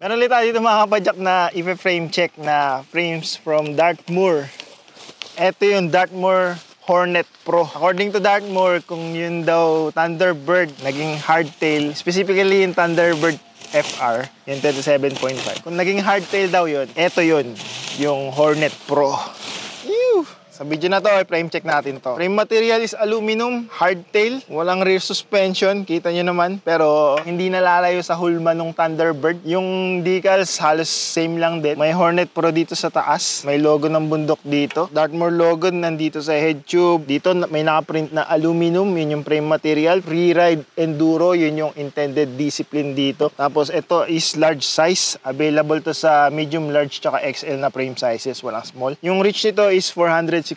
Meron ulit tayo dito mga kapadyak na i-frame check na frames from Dartmoor. Ito yung Dartmoor Hornet Pro. According to Dartmoor, kung yun daw Thunderbird, naging hardtail, specifically yung Thunderbird FR, yung 27.5. Kung naging hardtail daw yun, ito yun, yung Hornet Pro. Ew! Sa video na to, frame check natin to. Frame material is aluminum, hardtail, walang rear suspension, kita nyo naman. Pero hindi nalalayo sa hulma ng Thunderbird. Yung decals halos same lang din. May Hornet Pro dito sa taas, may logo ng bundok dito. Dartmoor logo nandito sa head tube. Dito may nakaprint na aluminum, yun yung frame material. Freeride Enduro, yun yung intended discipline dito. Tapos ito is large size, available to sa medium, large, tsaka XL na frame sizes, walang small. Yung reach nito is 460mm.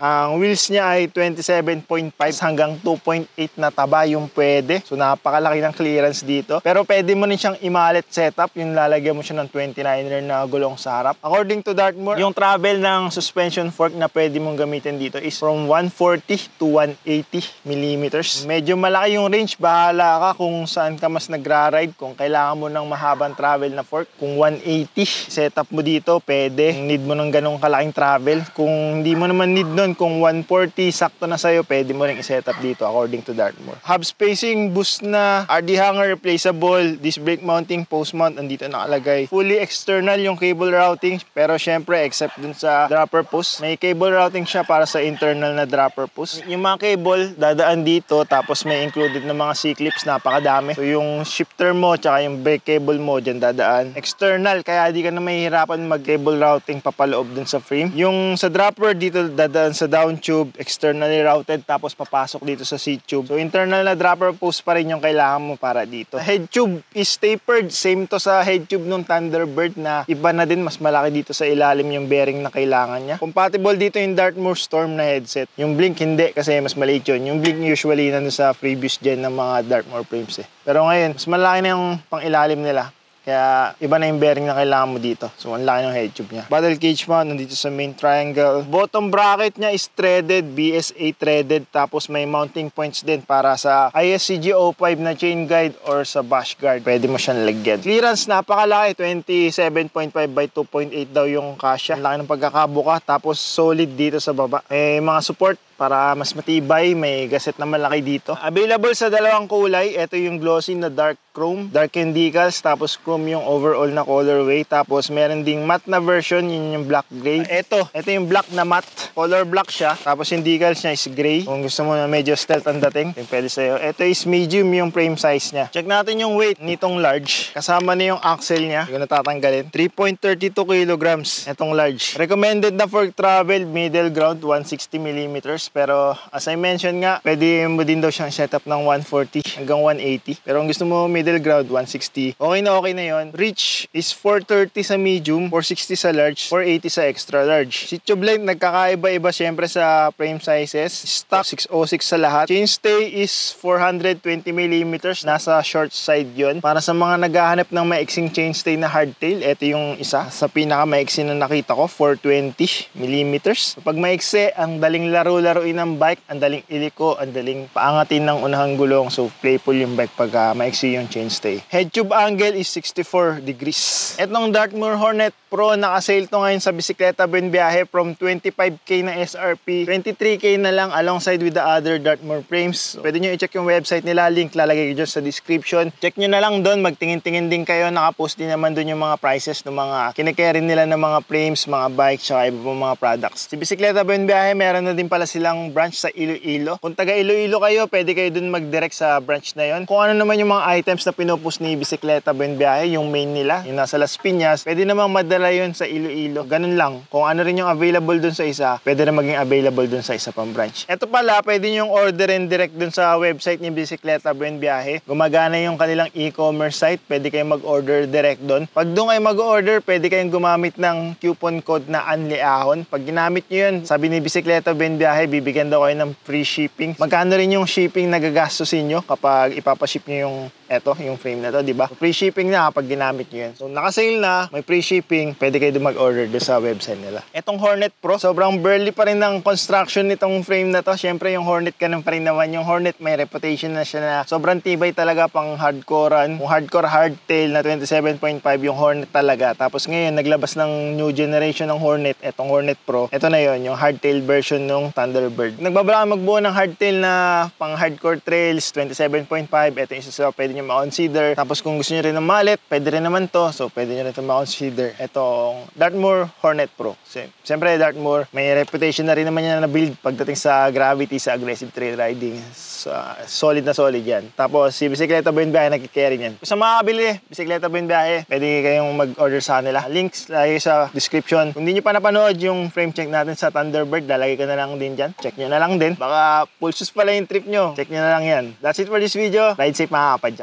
Ang wheels niya ay 27.5 hanggang 2.8 na taba yung pwede. So napakalaki ng clearance dito. Pero pwede mo rin siyang imalet setup, yung lalagyan mo siya ng 29er na gulong sa harap. According to Dartmoor, yung travel ng suspension fork na pwede mong gamitin dito is from 140 to 180mm. Medyo malaki yung range. Bahala ka kung saan ka mas nagra-ride. Kung kailangan mo ng mahabang travel na fork, kung 180 setup mo dito, pwede. Kung need mo ng ganong kalaking travel. Kung hindi mo naman need nun, kung 140 sakto na sa'yo, pwede mo rin i-setup dito according to Dartmoor. Hub spacing, boost na, RD hanger, replaceable, disc brake mounting, post mount, andito nakalagay. Fully external yung cable routing, pero syempre except dun sa dropper post, may cable routing siya para sa internal na dropper post. Yung mga cable, dadaan dito, tapos may included na mga C-clips, napakadami. So yung shifter mo, tsaka yung brake cable mo, dyan dadaan. External, kaya di ka na mahihirapan mag-cable routing papaloob dun sa frame. Yung sa dropper dito dadaan sa down tube, externally routed, tapos papasok dito sa seat tube. So internal na dropper post pa rin yung kailangan mo para dito. Head tube is tapered, same to sa head tube ng Thunderbird na iba na din, mas malaki dito sa ilalim yung bearing na kailangan niya. Compatible dito yung Dartmoor Storm na headset. Yung Blink hindi, kasi mas maliit yun. Yung Blink usually nandun sa previous gen ng mga Dartmoor frames eh. Pero ngayon, mas malaki na yung pang ilalim nila. Kaya iba na yung bearing na kailangan mo dito. So ang laki ng head tube niya. Battle cage mount nandito sa main triangle. Bottom bracket niya is threaded, BSA threaded. Tapos may mounting points din para sa ISCG 05 na chain guide or sa bash guard. Pwede mo siyang lagyan. Clearance napakalaki, 27.5 by 2.8 daw yung kasya. Ang laki ng pagkakabuka. Tapos solid dito sa baba. May mga support para mas matibay, may gasset na malaki dito. Available sa dalawang kulay. Ito yung glossy na dark chrome, dark and decals, tapos chrome yung overall na colorway. Tapos meron ding matte na version, yun yung black gray. Ito yung black na matte, color black siya. Tapos yung decals niya is gray. Kung gusto mo na medyo stealth ang dating, pwede sa'yo. Ito is medium yung frame size niya. Check natin yung weight nitong large. Kasama na yung axle niya. Hindi ko natatanggalin. 3.32 kilograms. Itong large. Recommended na for travel, middle ground, 160mm. Pero as I mentioned nga, pwede mo din daw siyang setup ng 140 hanggang 180. Pero kung gusto mo middle ground, 160. Okay na yon. Reach is 430 sa medium, 460 sa large, 480 sa extra large. Seat tube length, nagkakaiba-iba syempre sa frame sizes. Stock 606 sa lahat. Chainstay is 420mm. Nasa short side yon. Para sa mga naghahanap ng maiksing chainstay na hardtail, ito yung isa. Sa pinaka-maiksi na nakita ko, 420mm. Pag maiksi, ang daling laro-laro ng bike, ang daling iliko, ang daling paangatin ng unahang gulong. So playful yung bike pag maiksi yung chainstay. Head tube angle is 64 degrees. Etong Dartmoor Hornet Pro, naka-sale to ngayon sa Bisikleta Buen Viaje from 25k na SRP, 23k na lang alongside with the other Dartmoor frames. So, pwede nyo i-check yung website nila, link lalagay ko dyan sa description. Check nyo na lang doon, magtingin-tingin din kayo, naka-post din naman doon yung mga prices ng mga kinikerry nila ng mga frames, mga bikes, saka iba pang mga products. Si Bisikleta Buen Viaje, meron na din pala silang branch sa Iloilo. Kung taga Iloilo kayo, pwede kayo doon mag-direct sa branch na yon. Kung ano naman yung mga items na pinupost ni Bisikleta Buen Viaje, yung main nila, yung nasa Las Piñas, pwede namang madala yun sa Iloilo. Ganun lang. Kung ano rin yung available dun sa isa, pwede na maging available dun sa isa pang branch. Ito pala, pwede nyo orderin direct dun sa website ni Bisikleta Buen Viaje. Gumagana yung kanilang e-commerce site. Pwede kayong mag-order direct dun. Pag doon kayo mag-order, pwede kayong gumamit ng coupon code na ANLIAHON. Pag ginamit nyo yun, sabi ni Bisikleta Buen Viaje, bibigyan daw kayo ng free shipping. Magkano rin yung shipping na gagastusin nyo kapag ipapaship nyo yung Eto, yung frame na to, di ba? Free shipping na kapag ginamit nyo yan. So, naka-sale na, may free shipping, pwede kayo mag-order doon sa website nila. Etong Hornet Pro, sobrang burly pa rin ng construction nitong frame na to. Siyempre, yung Hornet ganun pa rin naman. Yung Hornet may reputation na siya na sobrang tibay talaga pang hardcorean. Yung hardcore hardtail na 27.5 yung Hornet talaga. Tapos ngayon, naglabas ng new generation ng Hornet, etong Hornet Pro. Ito na yon, yung hardtail version ng Thunderbird. Nagbabala magbuo ng hardtail na pang hardcore trails, 27.5. Ito yung isa sa pwede nyo ma-consider. Tapos kung gusto nyo rin ng mallet, pwede rin naman to. So, pwede nyo rin ito ma-consider. Itong Dartmoor Hornet Pro. Siyempre, Dartmoor, may reputation na rin naman yan na build pagdating sa gravity, sa aggressive trail riding. So, solid na solid yan. Tapos, si Bisikleta Buhay Biyahe, nagkikerry yan. Kung sa makakabili, Bisikleta Buhay Biyahe, pwede kayong mag-order sa kanila. Links lagi sa description. Kung hindi nyo pa napanood yung frame check natin sa Thunderbird, lalagay ko na lang din dyan. Check nyo na lang din. Baka full sus pala yung trip nyo. Check nyo na lang yan. That's it for this video. Ride safe mga kapadyak.